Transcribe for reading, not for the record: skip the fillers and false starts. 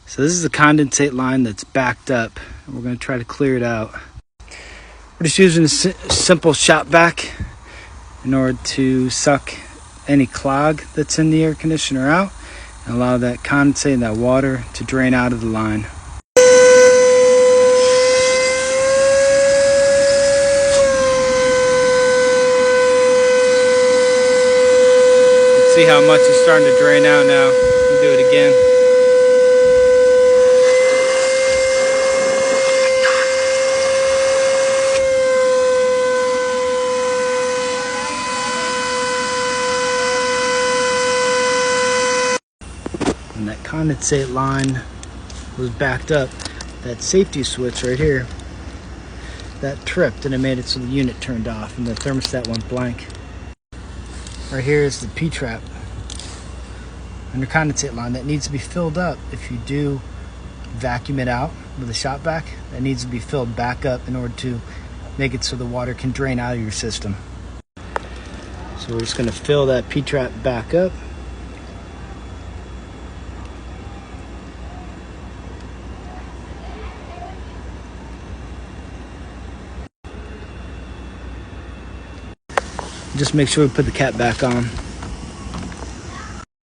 So this is a condensate line that's backed up. We're going to try to clear it out. We're just using a simple shop vac in order to suck any clog that's in the air conditioner out and allow that condensate and that water to drain out of the line. See how much is starting to drain out now. We'll do it again. And that condensate line was backed up. That safety switch right here, that tripped and it made it so the unit turned off and the thermostat went blank. Right here is the P-trap under condensate line that needs to be filled up. If you do vacuum it out with a shop vac, that needs to be filled back up in order to make it so the water can drain out of your system. So we're just going to fill that P-trap back up. Just make sure we put the cap back on.